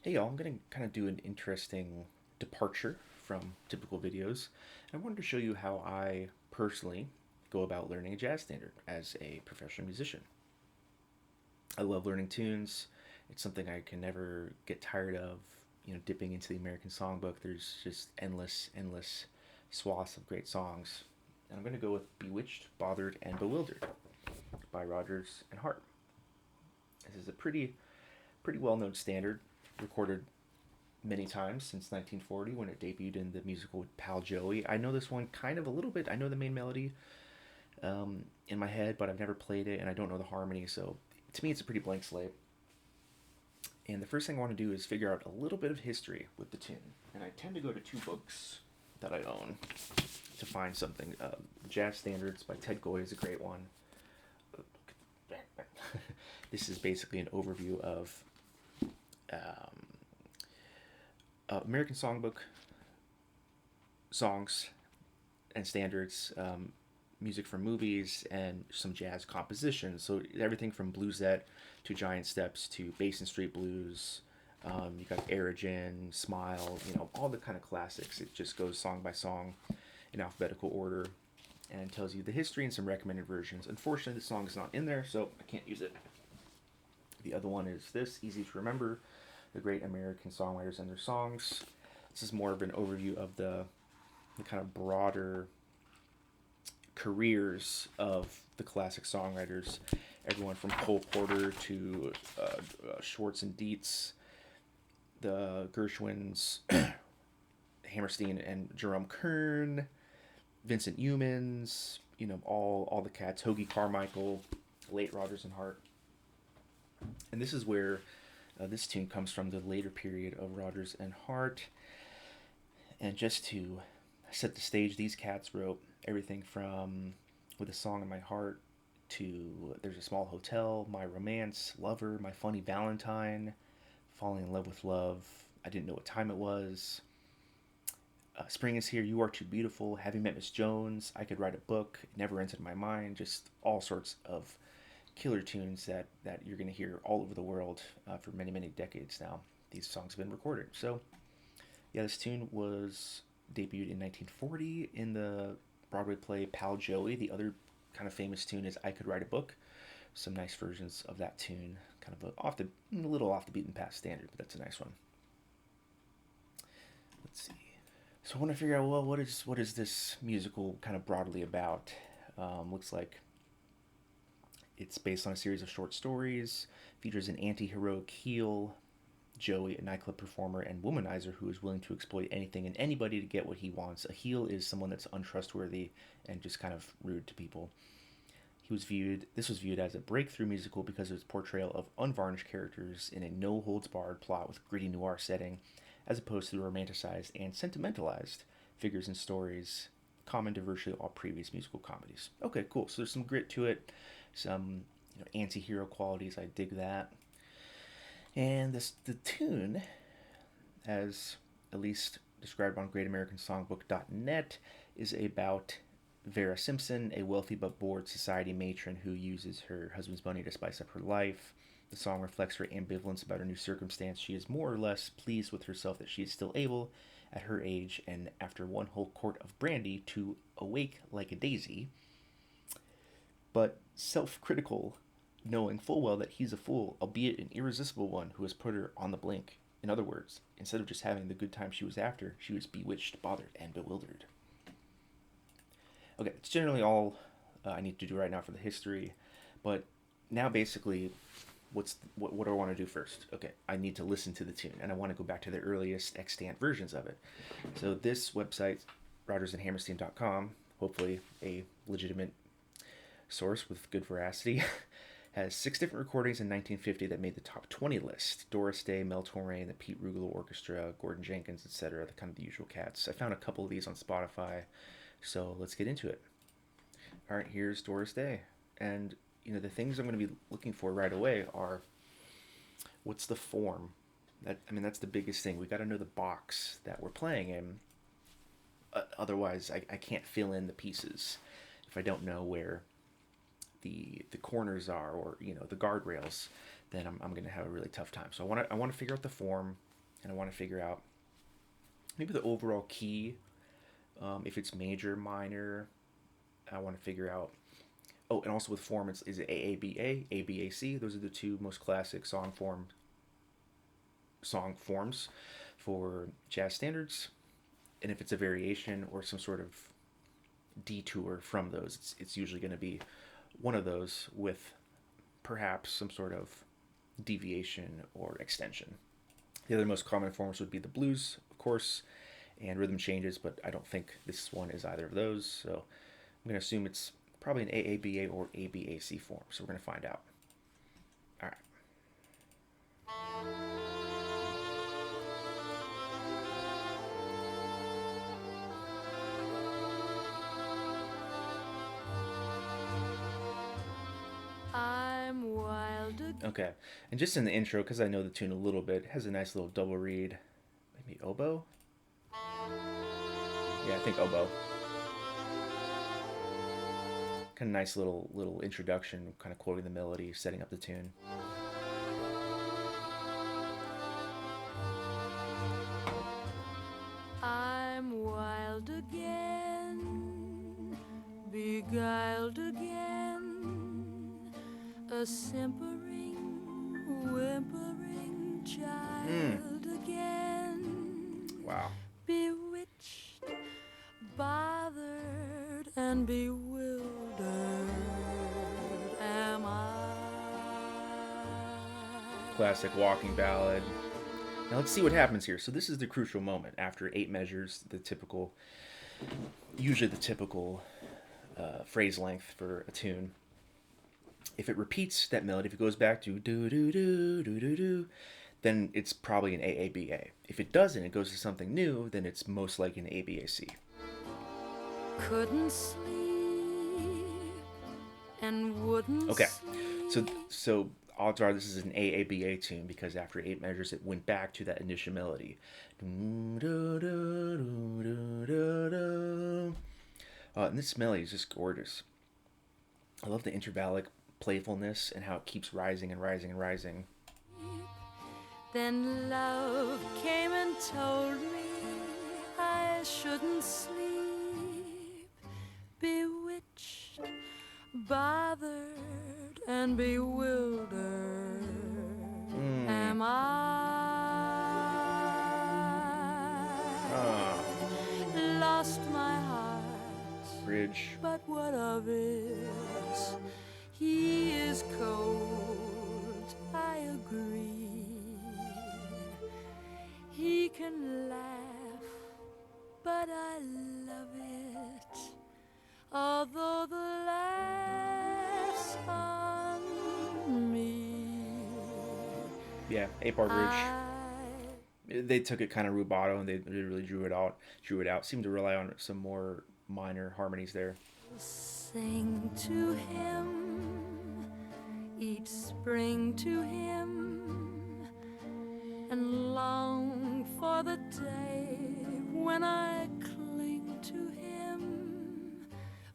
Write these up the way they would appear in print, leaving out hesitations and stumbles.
Hey y'all, I'm going to kind of do an interesting departure from typical videos. I wanted to show you how I personally go about learning a jazz standard as a professional musician. I love learning tunes. It's something I can never get tired of, dipping into the American Songbook. There's just endless swaths of great songs. And I'm going to go with Bewitched, Bothered, and Bewildered by Rodgers and Hart. This is a pretty well-known standard, recorded many times since 1940 when it debuted in the musical with Pal Joey. I know this one kind of a little bit. I know the main melody in my head, but I've never played it and I don't know the harmony. So to me, it's a pretty blank slate. And the first thing I want to do is figure out a little bit of history with the tune. And I tend to go to two books that I own to find something. Jazz Standards by Ted Goy is a great one. This is basically an overview of um, American Songbook songs and standards, music from movies, and some jazz compositions. So everything from bluesette to giant steps to Basin Street Blues. You got Origin, Smile, all the kind of classics. It just goes song by song in alphabetical order and tells you the history and some recommended versions. Unfortunately, the song is not in there, so I can't use it. The other one is this, Easy to Remember, the great American songwriters and their songs. This is more of an overview of the kind of broader careers of the classic songwriters. Everyone from Cole Porter to Schwartz and Dietz, the Gershwins, Hammerstein and Jerome Kern, Vincent Youmans, all the cats, Hoagie Carmichael, late Rodgers and Hart. And this is where this tune comes from, the later period of Rodgers and Hart. And just to set the stage, these cats wrote everything from With a Song in My Heart to There's a Small Hotel, My Romance, Lover, My Funny Valentine, Falling in Love with Love, I Didn't Know What Time It Was, Spring is Here, You Are Too Beautiful, Have You Met Miss Jones, I Could Write a Book, It Never Entered My Mind, just all sorts of killer tunes that you're going to hear all over the world for many decades now. These songs have been recorded. So, yeah, this tune was debuted in 1940 in the Broadway play Pal Joey. The other kind of famous tune is I Could Write a Book. Some nice versions of that tune, kind of a little off the beaten path standard, but that's a nice one. Let's see. So I want to figure out, well, what is this musical kind of broadly about? Looks like it's based on a series of short stories, features an anti-heroic heel, Joey, a nightclub performer and womanizer who is willing to exploit anything and anybody to get what he wants. A heel is someone that's untrustworthy and just kind of rude to people. This was viewed as a breakthrough musical because of its portrayal of unvarnished characters in a no-holds-barred plot with gritty noir setting, as opposed to the romanticized and sentimentalized figures and stories common to virtually all previous musical comedies. Okay, cool. So there's some grit to it, some anti-hero qualities. I dig that. And the tune, as at least described on GreatAmericanSongbook.net, is about Vera Simpson, a wealthy but bored society matron who uses her husband's money to spice up her life. The song reflects her ambivalence about her new circumstance. She is more or less pleased with herself that she is still able, at her age and after one whole quart of brandy, to awake like a daisy, but self-critical, knowing full well that he's a fool, albeit an irresistible one, who has put her on the blink. In other words, instead of just having the good time she was after, she was bewitched, bothered, and bewildered. Okay, it's generally all I need to do right now for the history, but now basically, what do I want to do first? Okay, I need to listen to the tune, and I want to go back to the earliest extant versions of it. So this website, rodgersandhammerstein.com, hopefully a legitimate source with good veracity, has 6 different recordings in 1950 that made the top 20 list. Doris Day, Mel Torme, the Pete Rugolo Orchestra, Gordon Jenkins, etc., the kind of the usual cats. I found a couple of these on Spotify, so let's get into it. All right, here's Doris Day. And, the things I'm going to be looking for right away are, what's the form? That's the biggest thing. We got to know the box that we're playing in. Otherwise, I can't fill in the pieces if I don't know where the corners are, or the guardrails, then I'm going to have a really tough time. So I want to figure out the form. and I want to figure out maybe the overall key. If it's major, minor, I want to figure out. Oh, and also with form, is it AABA, ABAC? Those are the two most classic song forms for jazz standards. And if it's a variation or some sort of detour from those, it's usually going to be one of those with perhaps some sort of deviation or extension. The other most common forms would be the blues, of course, and rhythm changes, but I don't think this one is either of those. So I'm going to assume it's probably an AABA or ABAC form. So we're going to find out. All right. I'm wild again. Okay, and just in the intro, because I know the tune a little bit, it has a nice little double read. Maybe oboe? Yeah, I think oboe. Kind of nice little introduction, kind of quoting the melody, setting up the tune. I'm wild again, beguiled again, a simpering, whimpering child again. Wow. Bewitched, bothered, and bewildered am I. Classic walking ballad. Now let's see what happens here. So this is the crucial moment. After 8 measures, usually the typical phrase length for a tune. If it repeats that melody, if it goes back to do do do do do do, then it's probably an AABA. If it doesn't, it goes to something new, then it's most likely an ABAC. Couldn't sleep and wouldn't Okay, sleep. so odds are this is an AABA tune because after 8 measures, it went back to that initial melody. And this melody is just gorgeous. I love the intervallic playfulness and how it keeps rising and rising and rising. Then love came and told me I shouldn't sleep. Bewitched, bothered, and bewildered am I. Lost my heart, Bridge. but what of it? He is cold, I agree. He can laugh, but I love it. Although the laugh's on me. Yeah, 8-bar bridge. They took it kind of rubato and they really drew it out. Seemed to rely on some more minor harmonies there. Sing to him, each spring to him, and long for the day when I cling to him.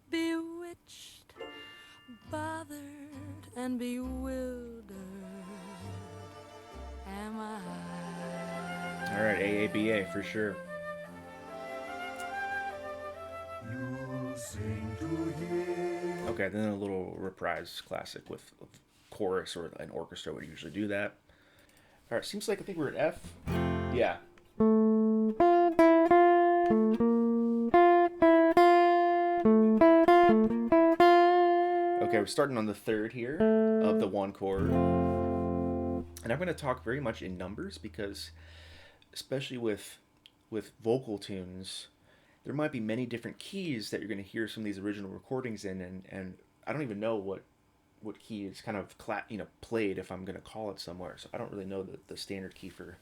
Bewitched, bothered, and bewildered am I. All right, AABA for sure. Okay, then a little reprise classic with chorus or an orchestra would usually do that. All right, seems like I think we're at F. Yeah. Okay, we're starting on the 3rd here of the 1 chord. And I'm going to talk very much in numbers because especially with vocal tunes, there might be many different keys that you're going to hear some of these original recordings in, and I don't even know what key is kind of played if I'm going to call it somewhere. So I don't really know the standard key for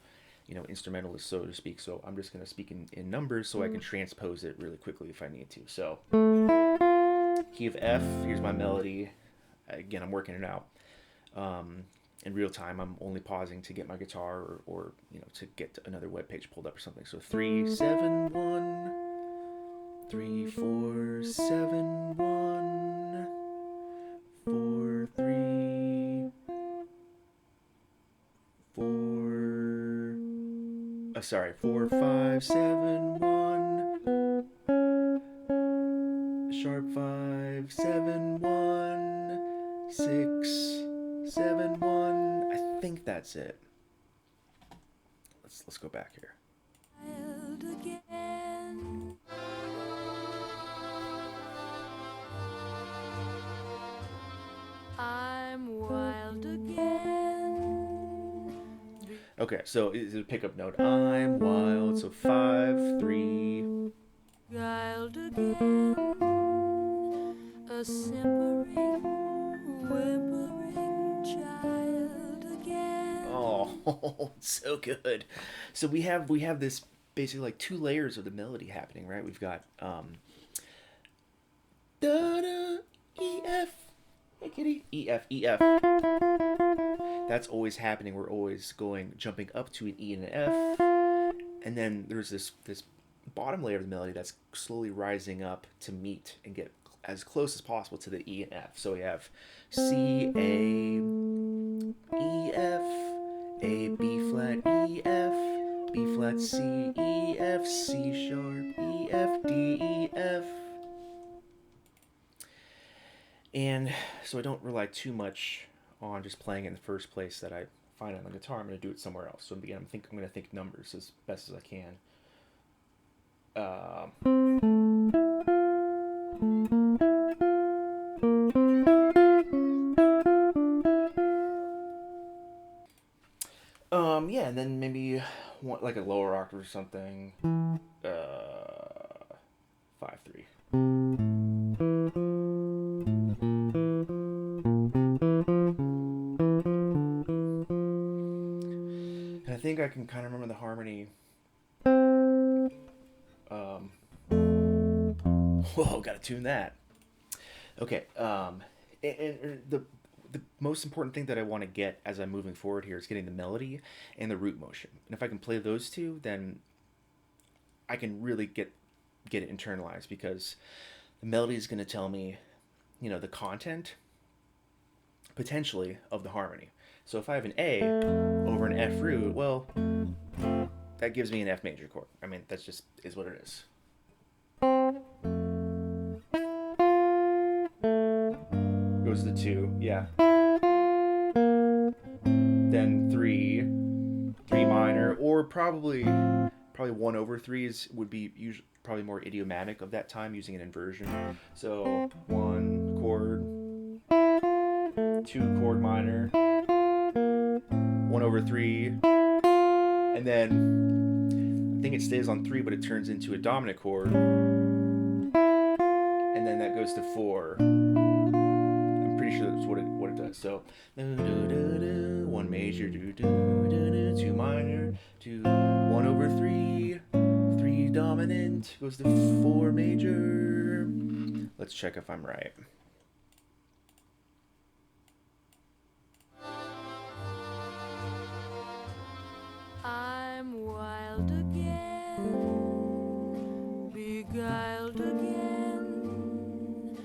instrumentalist, so to speak. So I'm just going to speak in numbers so I can transpose it really quickly if I need to. So key of F, here's my melody. Again, I'm working it out. In real time, I'm only pausing to get my guitar or to get another web page pulled up or something. So 3 7 1 3 4 7 1 4 3 4 Sorry, 4, 5, 7, 1. Sharp 5, 7, 1. 6, 7, 1. I think that's it. Let's go back here. Again. I'm wild again. Okay, so it's a pickup note. I'm wild. So 5, 3. Wild again. A simpering, whimpering child again. Oh, so good. So we have this basically like two layers of the melody happening, right? We've got da da E F. Hey kitty. E F E F. That's always happening. We're always jumping up to an E and an F, and then there's this bottom layer of the melody that's slowly rising up to meet and get as close as possible to the E and F. So we have C A E F, A B flat E F, B flat C E F, C sharp E F, D E F. And so I don't rely too much on just playing in the first place that I find on the guitar. I'm going to do it somewhere else. So again, I'm going to think numbers as best as I can. Yeah, and then maybe like a lower octave or something. 5, 3. And I think I can kind of remember the harmony. Whoa, gotta tune that. Okay. And the most important thing that I want to get as I'm moving forward here is getting the melody and the root motion. And if I can play those two, then I can really get it internalized, because the melody is going to tell me, the content potentially of the harmony. So if I have an A over an F root, well, that gives me an F major chord. I mean, that's just is what it is. Goes to 2, yeah. Then 3 minor, or probably 1 over 3 would be usually probably more idiomatic of that time, using an inversion. So 1 chord, 2 chord minor, 1 over 3, and then I think it stays on 3, but it turns into a dominant chord, and then that goes to 4. Pretty sure that's what it does. So 1 major, 2 minor, 1 over 3, 3 dominant, goes to 4 major. Let's check if I'm right. I'm wild again, beguiled again,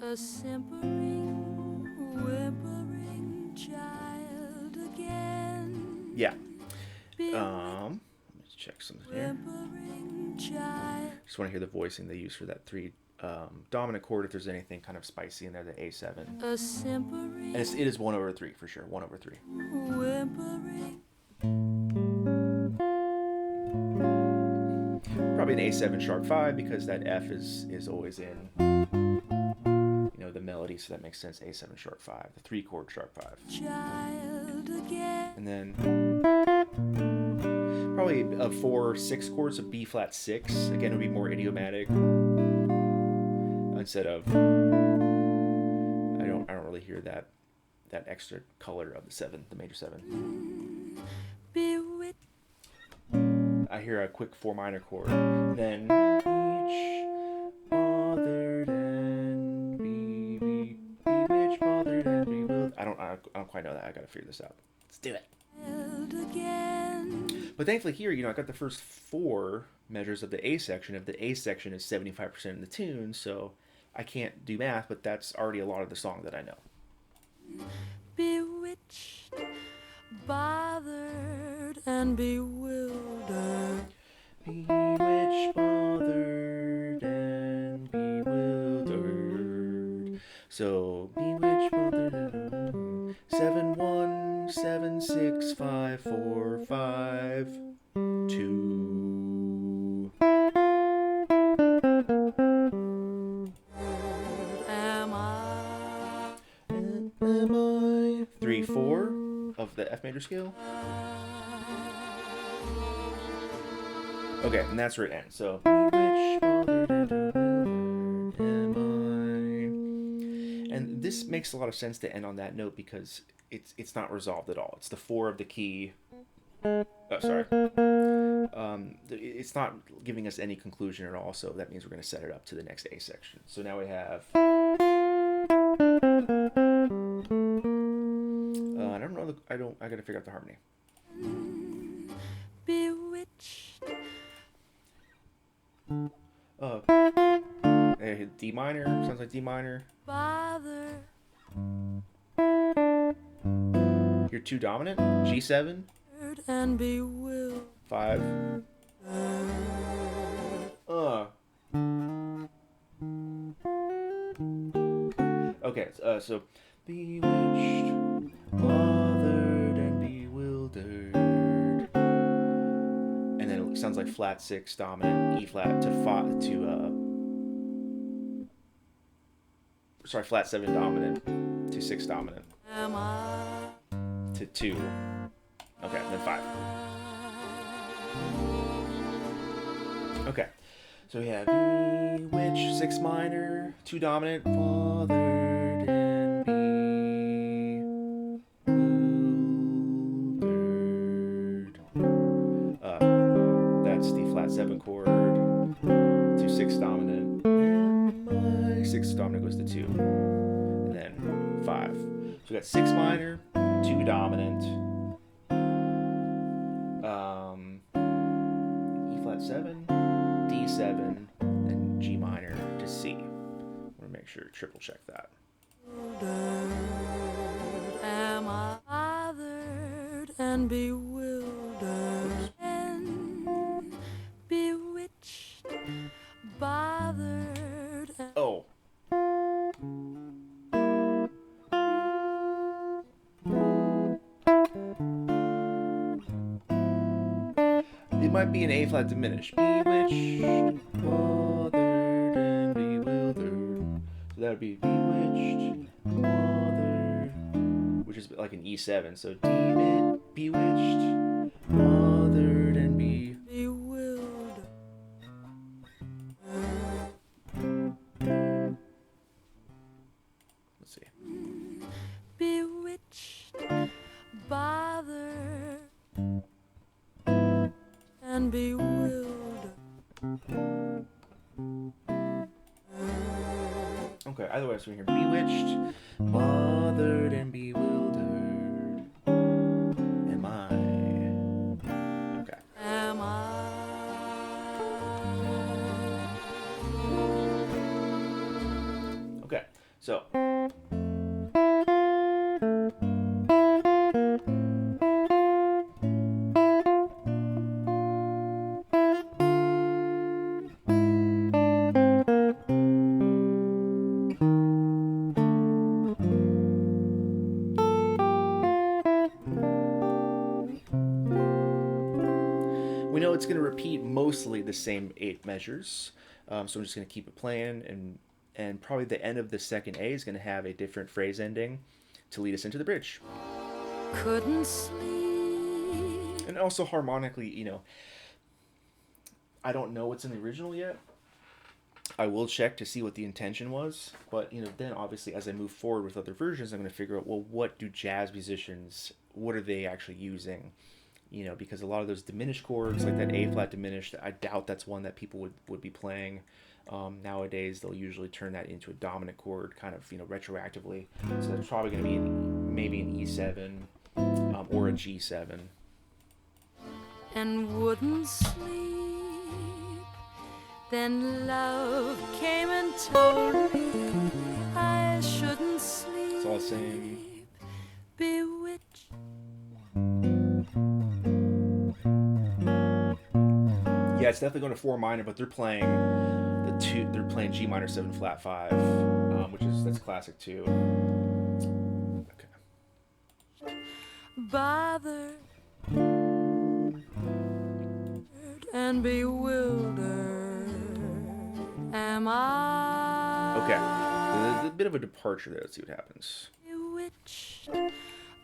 a simpering, whimpering child again. Yeah. Let's check something here. Just want to hear the voicing they use for that 3 dominant chord, if there's anything kind of spicy in there, the A7. A simpering, And it is 1 over 3 for sure. 1 over 3. whimpering. Probably an A7 sharp 5, because that F is always in the melody, so that makes sense. A7 sharp 5, the 3 chord sharp 5. Child again. And then probably 4 6 chords of B flat 6. Again, it would be more idiomatic, instead of I don't really hear that extra color of the 7, the major 7. Bewitched. I hear a quick 4 minor chord, and then each bothered and bewitched, bothered and bewildered. I don't quite know that. I gotta figure this out. Let's do it. But thankfully here, I got the first 4 measures of the A section. If the A section is 75% of the tune, so I can't do math, but that's already a lot of the song that I know. Bewitched, bothered and bewildered. Bewitched, bothered, and bewildered. So bewitched, bothered. 7 1 7 6 5 4 5 2. Am I? Am I 3 4 of the F major scale? Okay, and that's where it ends. So bewitched, bothered, and bewildered am I. And this makes a lot of sense to end on that note because it's not resolved at all. It's the 4 of the key. Oh, sorry. It's not giving us any conclusion at all, so that means we're going to set it up to the next A section. So now we have. I don't know. I got to figure out the harmony. Bewitched. D minor sounds like D minor. Bother. You're 2 dominant. G7. And bewildered. 5. Okay, so bewitched, bothered, and bewildered. And then it sounds like flat 6 dominant, E flat to flat 7 dominant to 6 dominant Am I? to 2. Okay, then 5. Okay, so we have Bewitched, 6 minor, 2 dominant, bothered, and bewildered. That's the flat 7 chord to 6 dominant. And my 6 dominant goes to 2. And then 5. So we got 6 minor, 2 dominant, E flat 7, D7, and G minor to C. I want to make sure triple check that. Am I bothered and bewildered and bewitched, bothered and Oh. It might be an A flat diminished. Bewitched, bothered, and bewildered. So that would be bewitched, bothered, which is like an E7. So bewitched, bothered, and bewildered. let's see. Bewitched, bothered and bewildered. Okay, either way, so we hear bewitched, bothered, and bewildered. Am I? Okay. Am I? Okay, so. We know it's going to repeat mostly the same 8 measures, so I'm just going to keep it playing, and probably the end of the second A is going to have a different phrase ending to lead us into the bridge. Couldn't sleep. And also harmonically, I don't know what's in the original yet. I will check to see what the intention was, but then obviously as I move forward with other versions, I'm going to figure out, well, what do jazz musicians, what are they actually using? Because a lot of those diminished chords, like that A flat diminished, I doubt that's one that people would be playing. Nowadays, they'll usually turn that into a dominant chord, kind of retroactively. So that's probably going to be maybe an E7 or a G7. And wouldn't sleep. Then love came and told me I shouldn't sleep. It's all the same. Bewitched. Yeah, it's definitely going to 4 minor, but they're playing the two. They're playing G minor 7 flat 5, that's classic too. Okay. Bothered and bewildered am I. Okay. There's a bit of a departure there. Let's see what happens. Bewitched,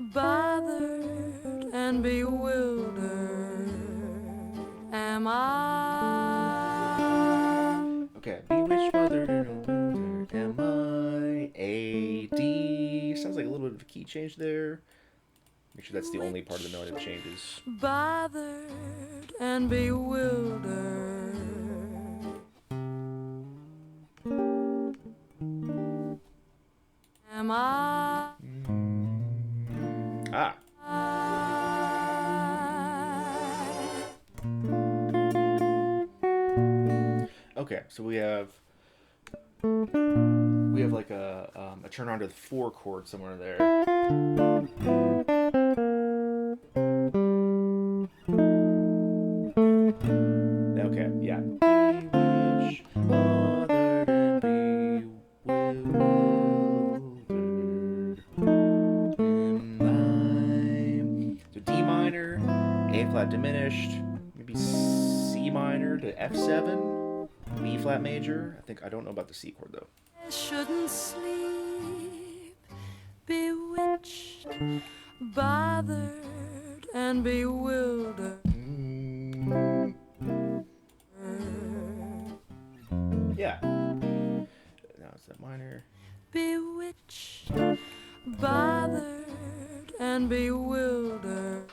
bothered and bewildered am I. Okay. Bewitched, bothered, and bewildered am I. A, D. Sounds like a little bit of a key change there. Make sure that's the only part of the melody that changes. Bothered and bewildered am I. Ah. Okay, so we have like a turn on to the 4 chord somewhere there. Okay, yeah. Bewitched, bothered, and bewildered am I. So D minor, A flat diminished, maybe C minor to F7, B flat major. I don't know about the C chord though. I shouldn't sleep, bewitched, bothered and bewildered. Yeah. Now it's that minor. Bewitched, bothered and bewildered.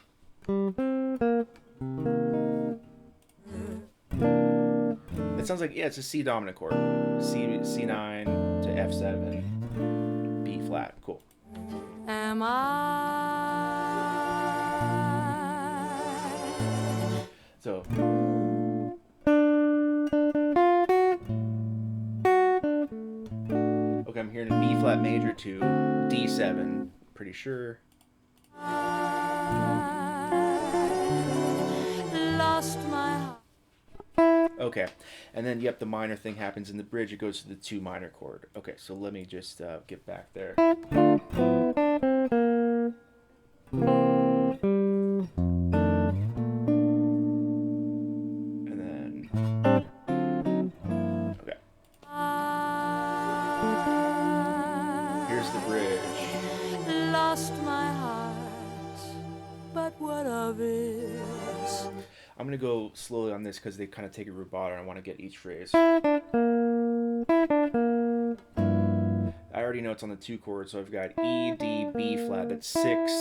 It sounds like, yeah, it's a C dominant chord. C9 to F7, B flat. Cool. Am I? So. Okay, I'm hearing a B flat major to D7. Pretty sure. Lost my heart. Okay, and then, yep, the minor thing happens in the bridge. It goes to the 2 minor chord. Okay, so let me just get back there. And then, okay. Here's the bridge. Lost my heart, but what of it? I'm going to go slowly on this because they kind of take a rubato and I want to get each phrase. I already know it's on the 2 chord, so I've got E, D, B flat, that's 6.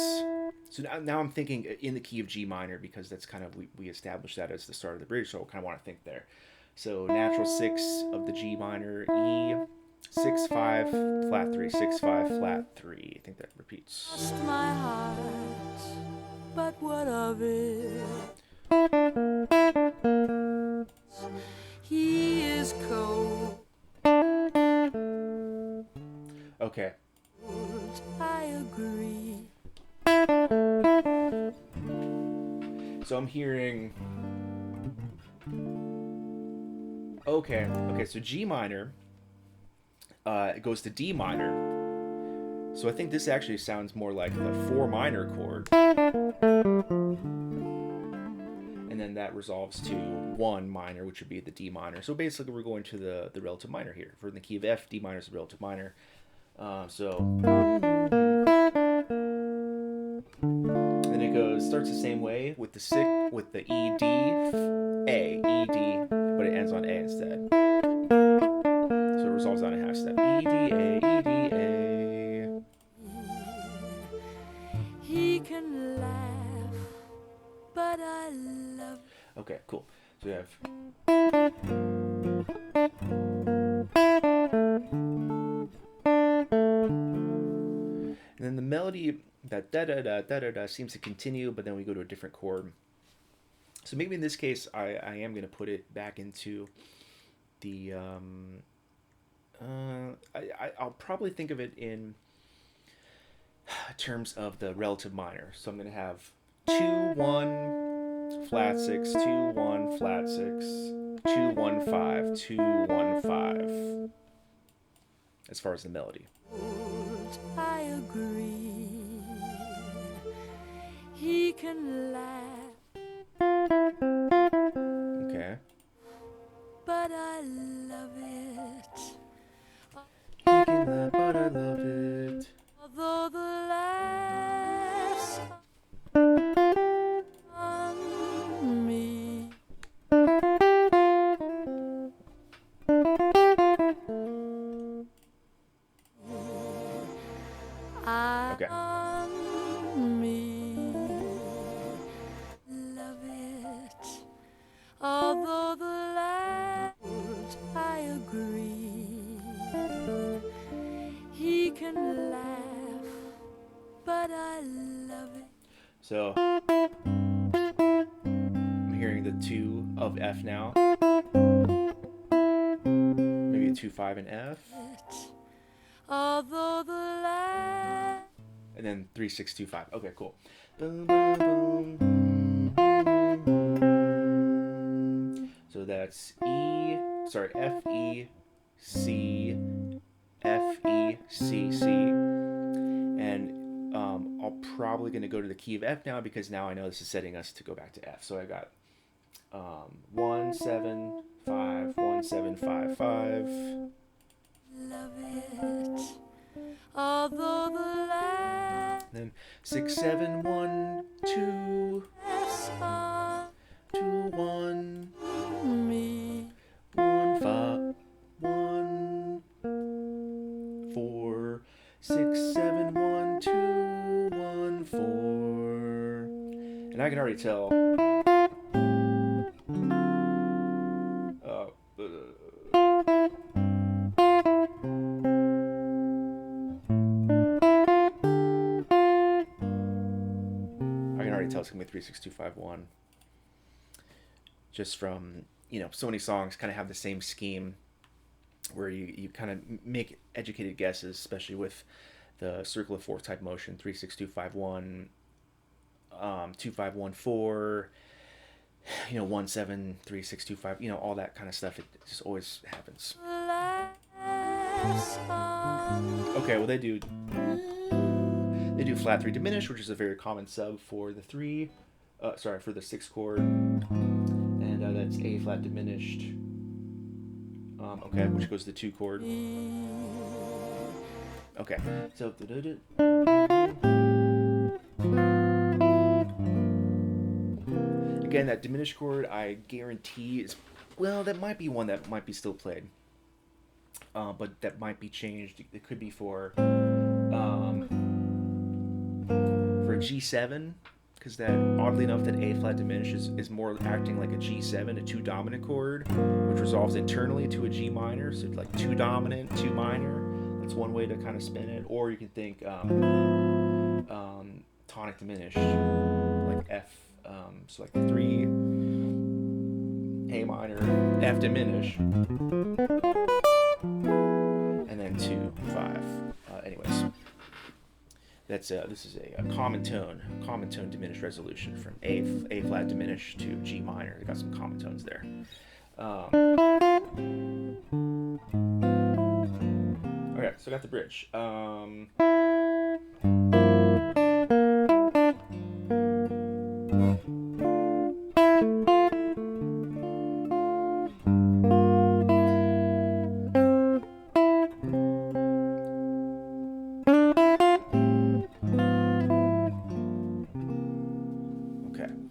So now I'm thinking in the key of G minor because that's kind of, we established that as the start of the bridge, so I kind of want to think there. So natural 6 of the G minor, E, 6, 5, flat 3, 6, 5, flat 3. I think that repeats. Lost my heart, but what of it? He is cold. Okay. I agree. So I'm hearing. Okay, so G minor it goes to D minor. So I think this actually sounds more like the 4 minor chord. And then that resolves to 1 minor, which would be the D minor. So basically we're going to the relative minor here. For the key of F, D minor is the relative minor. Then it starts the same way with the E, D, A, E, D, but it ends on A instead. So it resolves on a half step. E, D, A, E, D, A. He can laugh, but I love. Okay, cool. So we have. And then the melody, that da da da da da da, seems to continue, but then we go to a different chord. So maybe in this case, I am going to put it back into the. I'll probably think of it in terms of the relative minor. So I'm going to have 2, 1, flat 6, 2, 1, flat 6, 2, 1, 5, 2, 1, 5. As far as the melody. I agree. He can laugh, Okay. but I love it. He can laugh, but I love it. Although the laughs on me. Okay. On me. Love it. Although the laughs, I agree. He can laugh, but I love it. So I'm hearing the 2 of F now. Maybe a 2, 5 in F. Although the laugh. And then 3, 6, 2, 5. Okay, cool. Boom, boom, boom. So that's F, E, C, F, E, C, C. And I'm probably going to go to the key of F now because now I know this is setting us to go back to F. So I got 1, 7, 5, 1, 7, 5, 5. Love it. Although the laughs Then 6, 7, 1, 2, on 2, 1, me. 1, 5, 1, 4, 6, 7, 1, 2, 1, 4. And I can already tell. I can already tell it's gonna be 3, 6, 2, 5, 1. Just from, so many songs kind of have the same scheme where you kind of make educated guesses, especially with the circle of fourth type motion, 3, 6, 2, 5, 1, 2, 5, 1, 4, 1, 7, 3, 6, 2, 5, all that kind of stuff. It just always happens. Okay, well they do flat 3 diminished, which is a very common sub for the 3, for the 6 chord, and that's A flat diminished. Okay, which goes to the 2 chord. Okay, so again, that diminished chord, I guarantee that might be one that might be still played, but that might be changed. It could be for G7, because that, oddly enough, that A flat diminished is more acting like a G7, a 2 dominant chord, which resolves internally to a G minor, so like 2 dominant, 2 minor. That's one way to kind of spin it. Or you can think tonic diminished, like F, so like 3 A minor, F diminished, and then 2, 5. Anyways. This is a common tone diminished resolution from A flat diminished to G minor. They got some common tones there. Okay, so I got the bridge.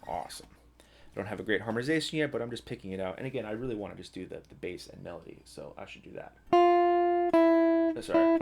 Awesome. I don't have a great harmonization yet, but I'm just picking it out. And again, I really want to just do the bass and melody, so I should do that. Oh, sorry.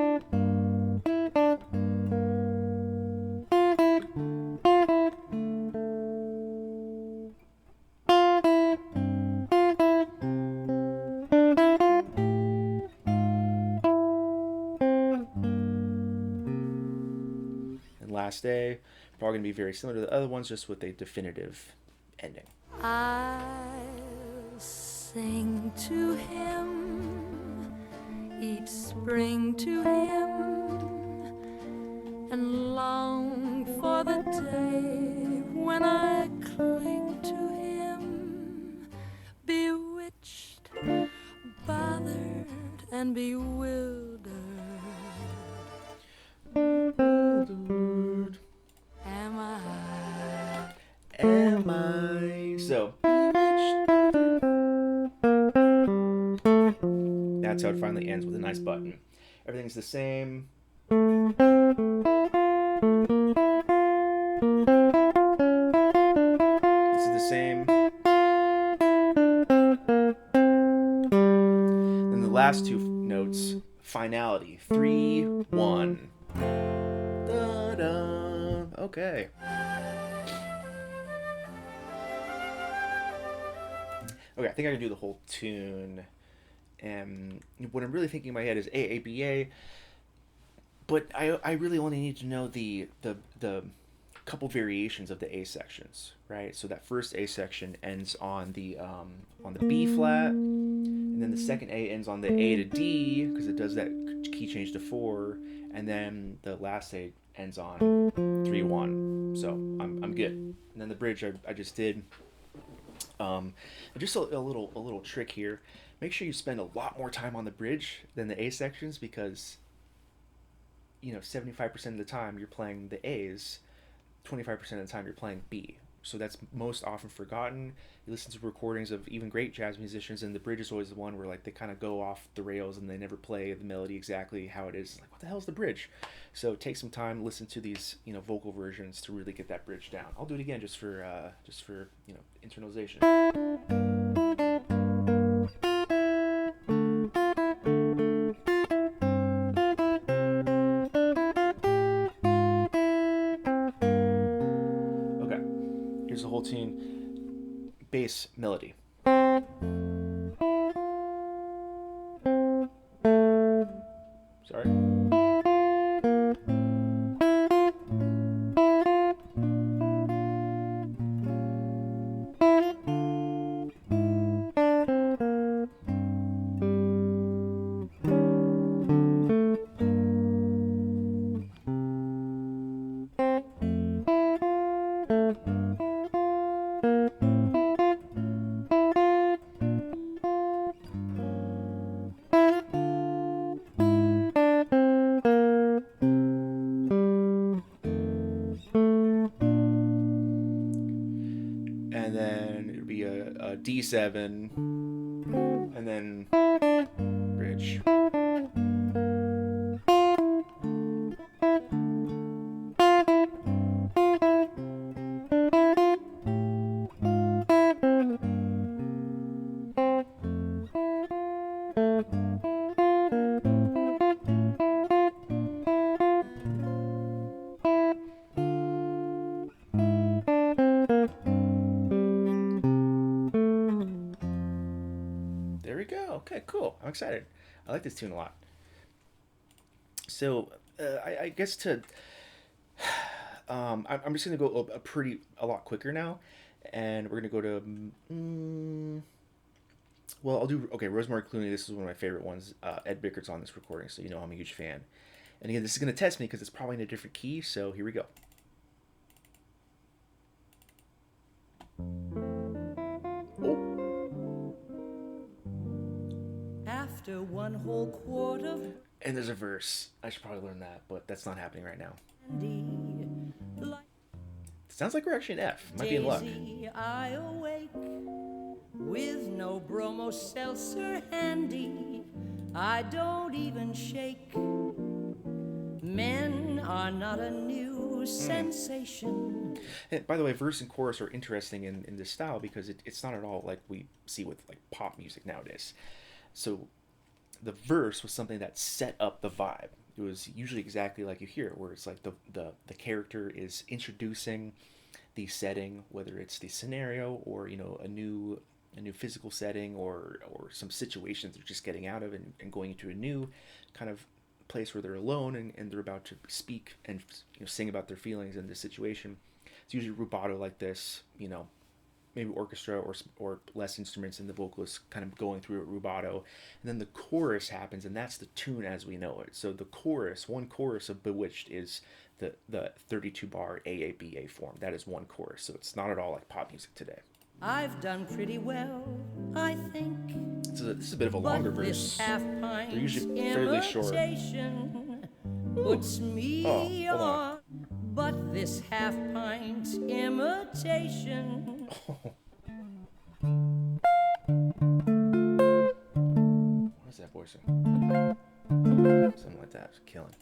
And last day, probably going to be very similar to the other ones, just with a definitive ending. I'll sing to him, each spring to him, and long for the day when I cling to him. So that's how it finally ends with a nice button. Everything's the same. This is the same. Then the last two notes, finality. 3, 1. Da-da. Okay. Okay, I think I can do the whole tune. And what I'm really thinking in my head is AABA, but I really only need to know the couple variations of the A sections, right? So that first A section ends on the B flat, and then the second A ends on the A to D because it does that key change to 4, and then the last A ends on 3-1. So I'm good. And then the bridge I just did. Just a little trick here. Make sure you spend a lot more time on the bridge than the A sections because 75% of the time you're playing the A's, 25% of the time you're playing B. So that's most often forgotten. You listen to recordings of even great jazz musicians, and the bridge is always the one where like they kind of go off the rails and they never play the melody exactly how it is. It's like, what the hell is the bridge? So take some time, listen to these vocal versions to really get that bridge down. I'll do it again just for internalization. Okay, here's the whole tune. Bass melody. Sorry. And then it would be a D7, and then bridge. There we go. Okay, cool. I'm excited. I like this tune a lot. So I guess I'm just gonna go a lot quicker now, and we're gonna go to well, I'll do Rosemary Clooney. This is one of my favorite ones. Ed Bickert's on this recording, so I'm a huge fan. And again, this is gonna test me because it's probably in a different key. So here we go. After one whole quart of And there's a verse. I should probably learn that, but that's not happening right now. brandy, like It sounds like we're actually in F. Might be in luck. daisy, I awake with no bromo seltzer handy. I don't even shake. Men are not a new sensation. And by the way, verse and chorus are interesting in this style because it's not at all like we see with like pop music nowadays. So the verse was something that set up the vibe. It was usually exactly like you hear it, where it's like the character is introducing the setting, whether it's the scenario or a new physical setting or some situations they're just getting out of and going into a new kind of place where they're alone and they're about to speak and sing about their feelings in this situation. It's usually rubato like this, maybe orchestra or less instruments and the vocalist kind of going through it rubato, and then the chorus happens, and that's the tune as we know it. So the chorus, one chorus of Bewitched is the 32 bar AABA form. That is one chorus, so it's not at all like pop music today. I've done pretty well, I think. This is a bit of a longer But this verse. half pint They're usually fairly short. imitation puts me Oh, hold on. on. But this half pint imitation killing.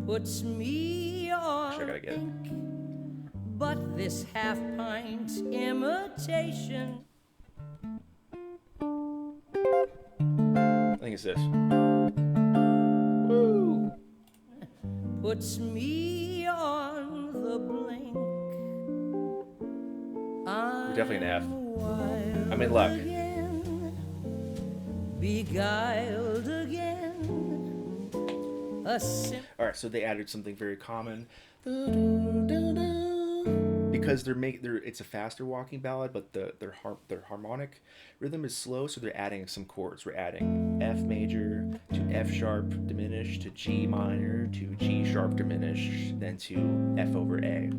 Puts me on Actually, I gotta get it. ink, but this half-pint imitation I think it's this. Woo! puts me on the blink. We're definitely an F. Wild I'm in luck. again, beguiled again. All right, so they added something very common. Because it's a faster walking ballad, but their harmonic rhythm is slow, so they're adding some chords. We're adding F major to F sharp diminished to G minor to G sharp diminished, then to F over A.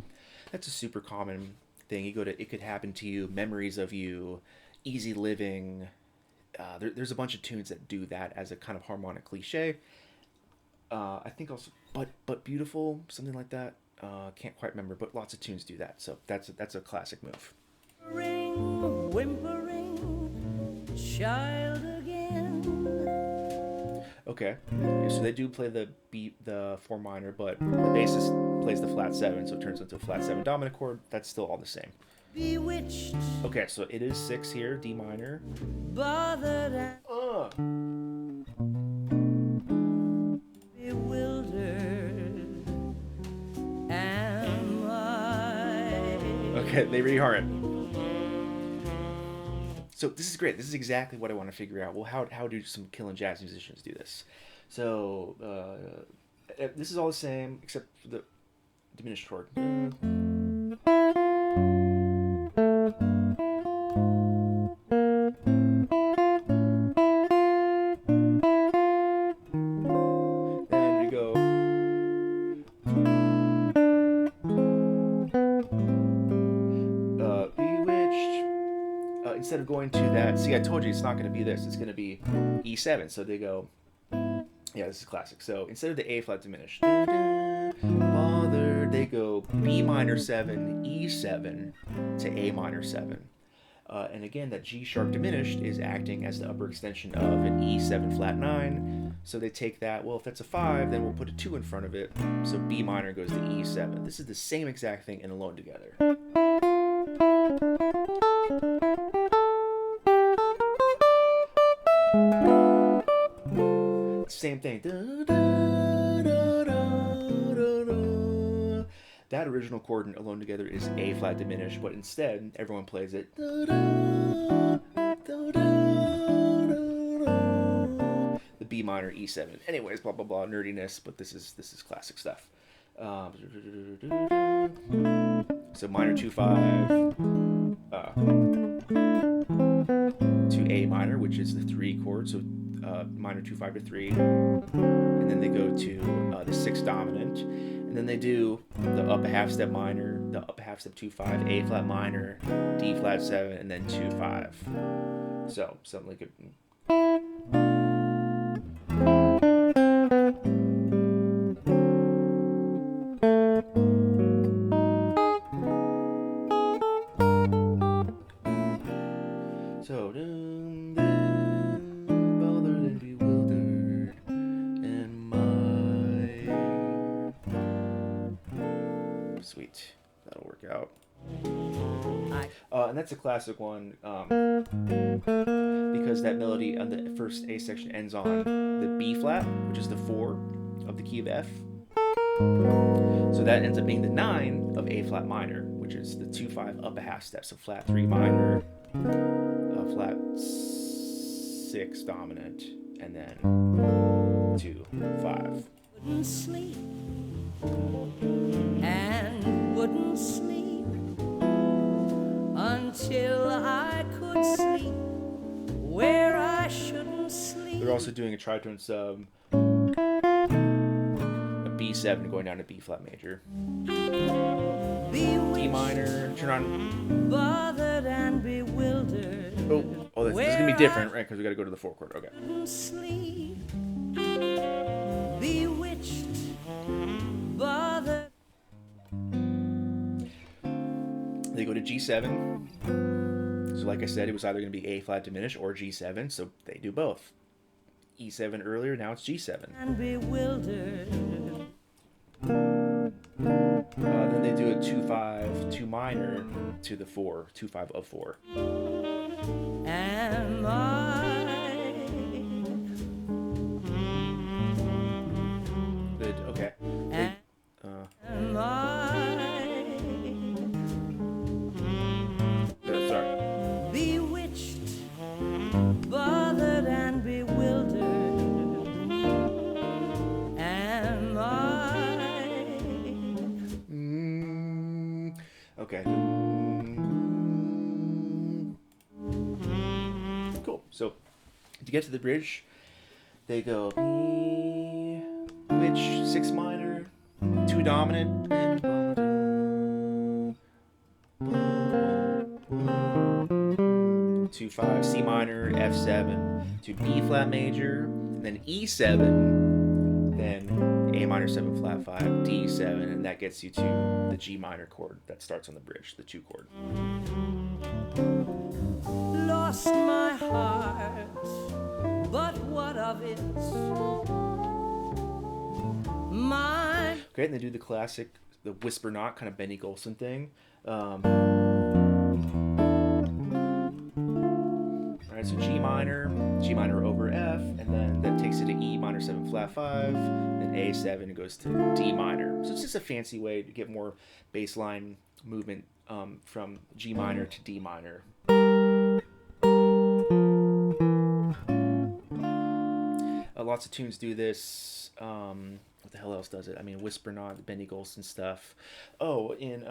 That's a super common thing. You go to It Could Happen to You, Memories of You, Easy Living. There's a bunch of tunes that do that as a kind of harmonic cliche. I think also but beautiful, something like that. Can't quite remember, but lots of tunes do that. So that's a classic move. Whimpering, child again. Okay, so they do play the 4 minor, but the bassist plays the flat 7, so it turns into a flat 7 dominant chord. That's still all the same. Bewitched. Okay, so it is 6 here, D minor. Bothered and bewildered am I. Okay, they reharm it. So this is great. This is exactly what I want to figure out. Well, how do some killing jazz musicians do this? So this is all the same except for the diminished chord. Then we go. Bewitched. Instead of going to that, see, I told you it's not going to be this. It's going to be E7. So they go. Yeah, this is classic. So instead of the A flat diminished, bothered, they go B minor 7, E7 to A minor 7. And again, that G sharp diminished is acting as the upper extension of an E7 flat 9. So they take that, well, if that's a 5, then we'll put a 2 in front of it. So B minor goes to E7. This is the same exact thing in Alone Together. Same thing. That original chord in Alone Together is A flat diminished, but instead everyone plays it. The B minor E7. Anyways, blah blah blah, nerdiness, but this is classic stuff. So minor 2/5 to A minor, which is the 3 chord. So minor 2/5 to 3, and then they go to the 6 dominant, and then they do the up a half step minor, the up a half step 2/5, A flat minor, D flat 7, and then 2/5. So something like it. So bothered and bewildered am I. Sweet, that'll work out. And that's a classic one because that melody on the first A section ends on the B flat, which is the 4 of the key of F. So that ends up being the 9 of A flat minor, which is the 2/5 up a half step. So flat 3 minor, flat 6 dominant, and then 2/5. Wouldn't sleep and wouldn't sleep until I could sleep where I shouldn't sleep. They're also doing a tritone sub, a B7 going down to B flat major, D minor, turn on. Bothered and bewildered. Oh, this is gonna be different, right? Because we got to go to the 4 chord. Okay. Sleep, bewitched, bothered. They go to G7. So like I said, it was either going to be A flat diminished or G7, so they do both. E7 earlier, now it's G7. And bewildered. Then they do a 2-5, 2 minor to the 4, 2-5 of 4. Am I? Good, okay. Am I? Sorry. Bewitched, bothered and bewildered. Am I? Okay. Cool. So to get to the bridge, they go B, which 6 minor, 2 dominant, and 2-5 C minor, F7 to B flat major, and then E7, then A minor 7 flat 5, D7, and that gets you to the G minor chord that starts on the bridge, the 2 chord. Lost my heart, but what of it? My Okay, and they do the classic, the whisper knot, kind of Benny Golson thing. Alright, so G minor over F, and then that takes it to E minor 7 flat 5, then A7 goes to D minor. So it's just a fancy way to get more bass line movement from G minor to D minor. Lots of tunes do this. What the hell else does it? I mean, Whisper Knot, the Benny Golson stuff. Oh, in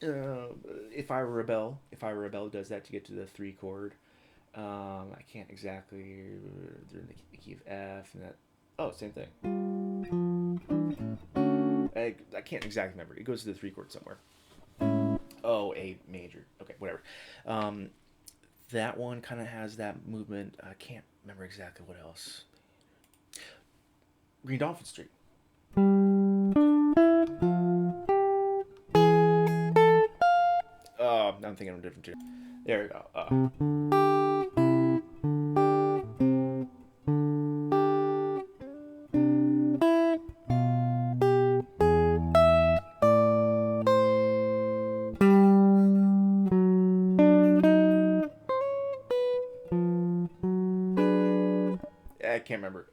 If I Were Rebel does that to get to the 3 chord. I can't exactly. They're in the key of F and that. Oh, same thing. I can't exactly remember. It goes to the 3 chord somewhere. Oh, A major. Okay, whatever. That one kind of has that movement. I can't remember exactly what else. Green Dolphin Street. I'm thinking of a different tune. There we go. I can't remember.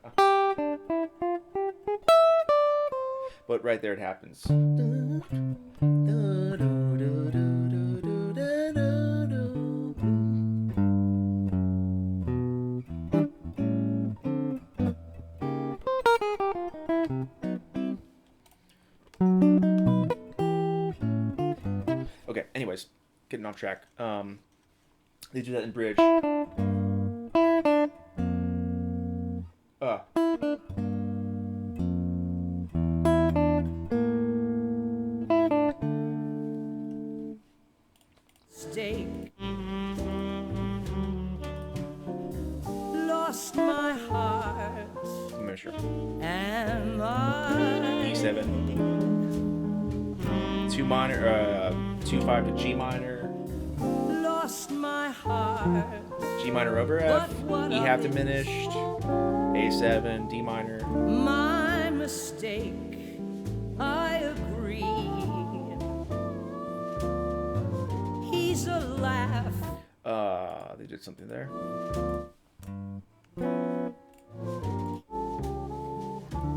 But right there it happens. Okay, anyways, getting off track. They do that in bridge. Mistake. Lost my heart. Measure. Am I? E7. 2 minor, 2-5 to G minor. Lost my heart. G minor over F. But what E half of it? diminished. A7, D minor. My mistake. I agree. He's a laugh. They did something there.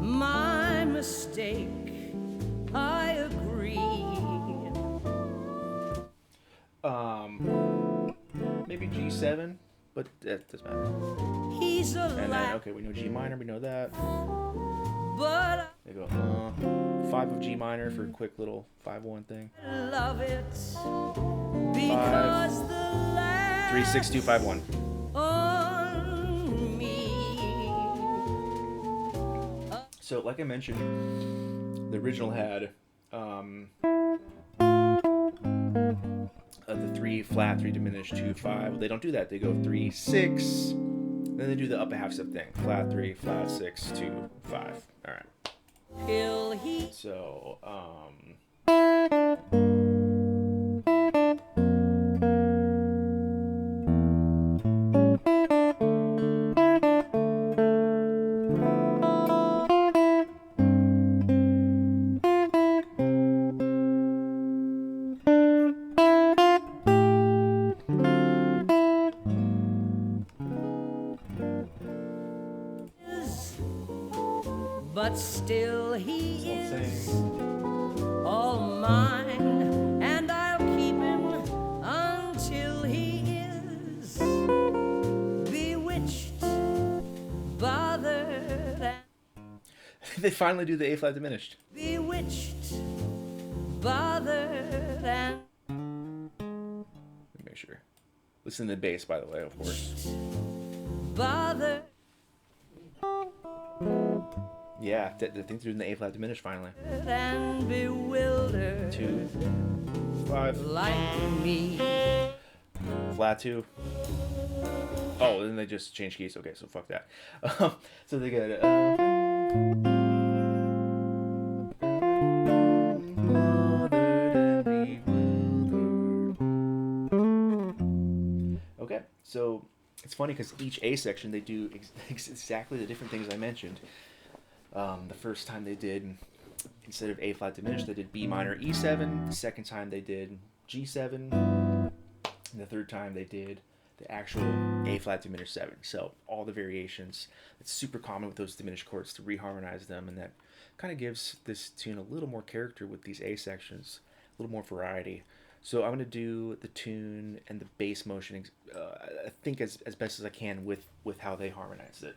My mistake. I agree. Maybe G7, but that doesn't matter. He's a And then, laugh. okay, we know G minor, we know that. But They go, 5 of G minor for a quick little 5-1 thing. I love it. Because the laugh 3, 6, 2, 5, 1. on me. So, like I mentioned, the original had the 3 flat, 3 diminished, 2, 5. They don't do that. They go 3, 6. Then they do the upper half step thing. Flat 3, flat 6, 2, 5. All right. Till he So, but still he That's all I'm is saying. all mine, and I'll keep him until he is bewitched, bothered, and They finally do the A flat diminished. bewitched, bothered, and Let me make sure. Listen to the bass, by the way, of course. bothered Yeah, I think they're doing the A flat diminished finally. and bewildered 2, 5, like me. flat 2. Oh, then they just changed keys. Okay, so fuck that. So they got. Okay, so it's funny because each A section they do exactly the different things I mentioned. The first time they did, instead of A flat diminished, they did B minor E7. The second time they did G7. And the third time they did the actual A flat diminished 7. So all the variations. It's super common with those diminished chords to reharmonize them, and that kind of gives this tune a little more character with these A sections, a little more variety. So I'm going to do the tune and the bass motion, I think as best as I can with how they harmonize it.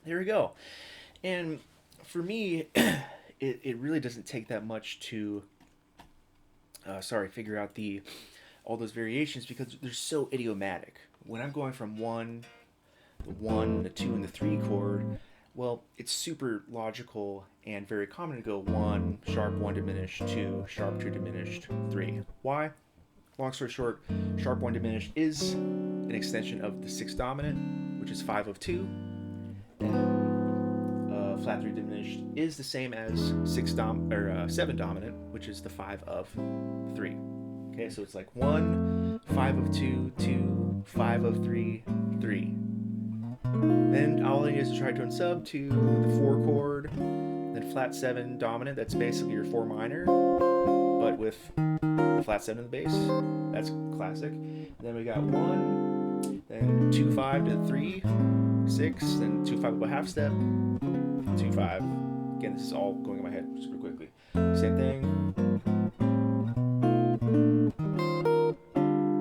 There we go. And for me, it really doesn't take that much to figure out all those variations because they're so idiomatic. When I'm going from the 1, the 2, and the 3 chord, well, it's super logical and very common to go 1, sharp 1 diminished, 2, sharp 2 diminished, 3. Why? Long story short, sharp 1 diminished is an extension of the 6 dominant, which is 5 of 2. And flat 3 diminished is the same as 7 dominant, which is the 5 of 3. Okay, so it's like 1, 5 of 2, 2, 5 of 3, 3. Then all I need is to try to unsub to the 4 chord, then flat 7 dominant, that's basically your 4 minor, but with flat 7 in the bass. That's classic. Then we got 1, then 2, 5 to 3, 6, then 2, 5 up a half step, 2, 5. Again, this is all going in my head super quickly. Same thing.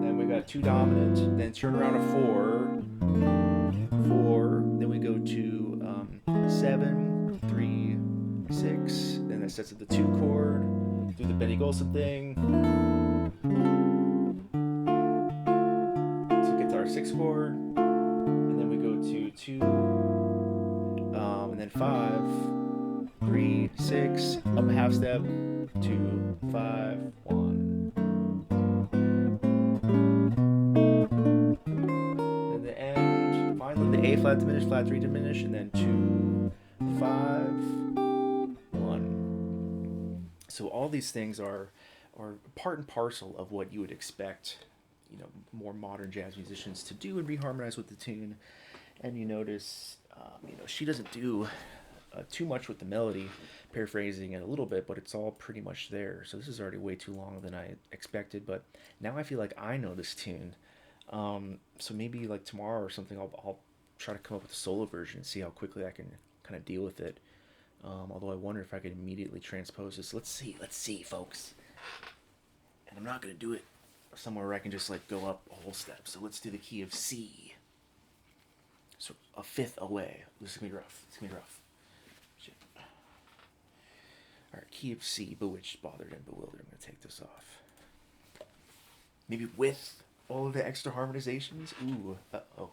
Then we got 2 dominant, then turn around a 4, 4, then we go to 7, 3, 6, then that sets up the 2 chord, do the Benny Golson thing, so guitar 6 chord, and then we go to 2, and then 5, 3, 6, up a half step, 2, 5, 1. And the end, finally the A flat diminished, flat 3 diminished, and then 2, 5, 1. So all these things are part and parcel of what you would expect, more modern jazz musicians to do and reharmonize with the tune. And you notice, she doesn't do too much with the melody, paraphrasing it a little bit, but it's all pretty much there. So this is already way too long than I expected, but now I feel like I know this tune. So maybe like tomorrow or something, I'll try to come up with a solo version and see how quickly I can kind of deal with it. Although I wonder if I could immediately transpose this. Let's see, folks. And I'm not gonna do it somewhere where I can just like go up a whole step. So let's do the key of C. So a fifth away. This is gonna be rough. It's gonna be rough. Shit. All right, key of C. Bewitched, bothered, and bewildered. I'm gonna take this off. Maybe with all of the extra harmonizations. Ooh. Oh.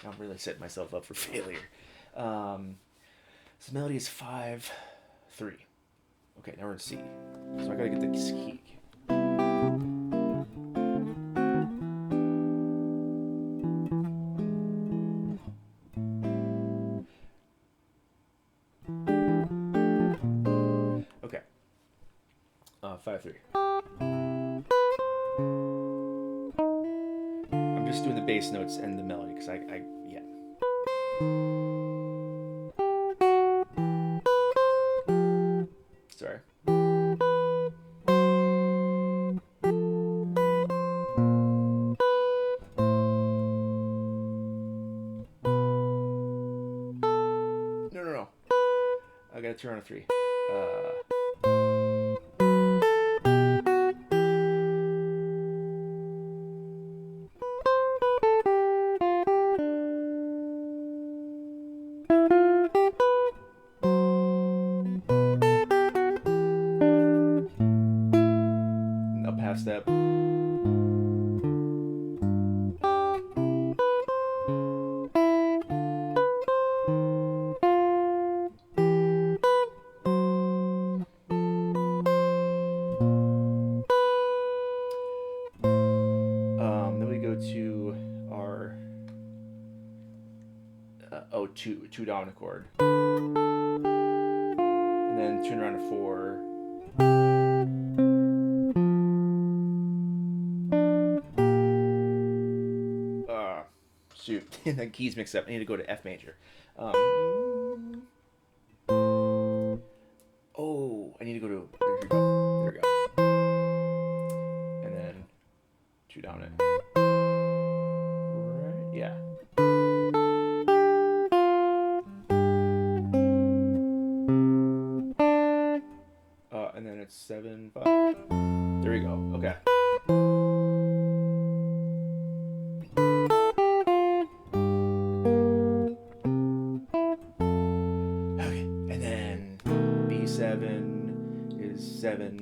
Now I'm really setting myself up for failure. This melody is 5-3. Okay, now we're in C. So I gotta get the key. Okay. 5-3. I'm just doing the bass notes and the melody because yeah. Sorry. No. I gotta turn on a 3. Up half step. Then we go to our two dominant chord, and then turn around to 4. Shoot, the keys mixed up. I need to go to F major. Oh, I need to go to. There we go. There we go. And then 2 dominant. Right? Yeah. And then it's 7-5. There we go. Okay. And then B7 is 7,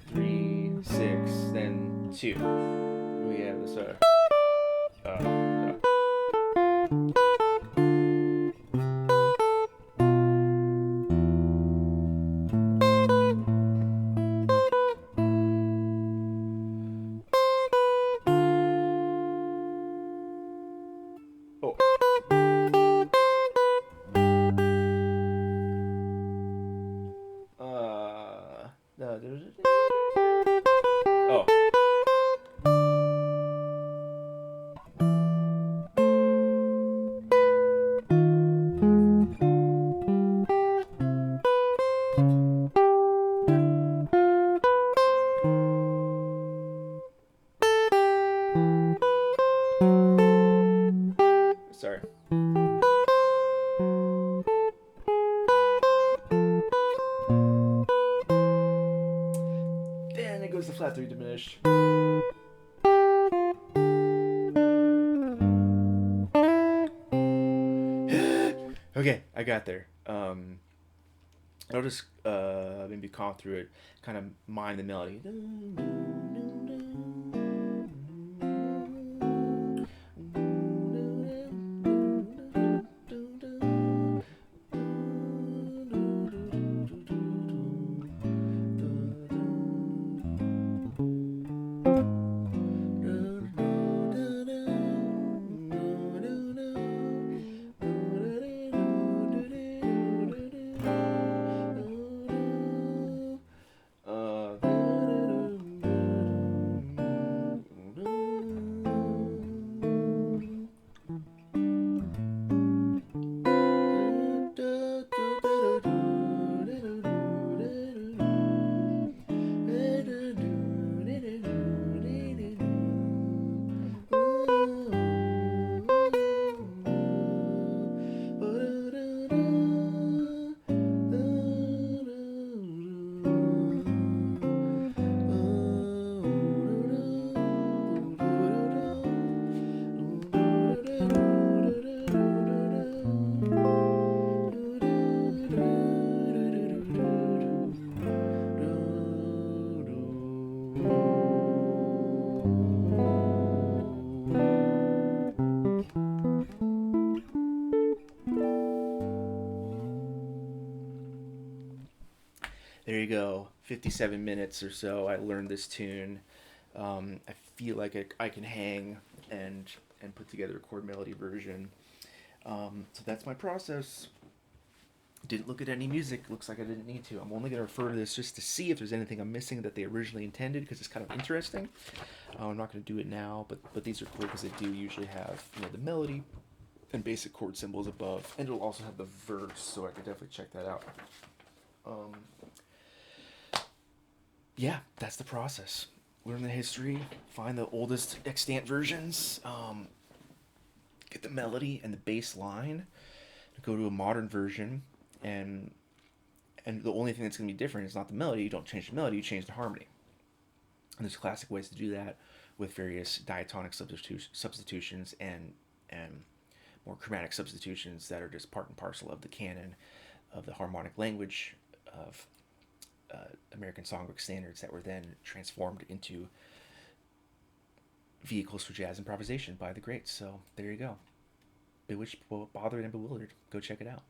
3, 6, then 2. We have this. Oh. Sorry. Then it goes to flat 3 diminished. Okay, I got there. I'll just maybe calm through it, kind of mime the melody. go, 57 minutes or so. I learned this tune. I feel like I can hang and put together a chord melody version. So that's my process. Didn't look at any music. Looks like I didn't need to. I'm only going to refer to this just to see if there's anything I'm missing that they originally intended, because it's kind of interesting. I'm not going to do it now, but these are cool because they do usually have, you know, the melody and basic chord symbols above, and it'll also have the verse, so I could definitely check that out. Um, yeah, that's the process. Learn the history, find the oldest extant versions, get the melody and the bass line, go to a modern version, and the only thing that's going to be different is not the melody. You don't change the melody, you change the harmony. And there's classic ways to do that with various diatonic substitutions and more chromatic substitutions that are just part and parcel of the canon of the harmonic language of American Songbook standards that were then transformed into vehicles for jazz improvisation by the greats. So there you go. Bewitched, Bothered, and Bewildered. Go check it out.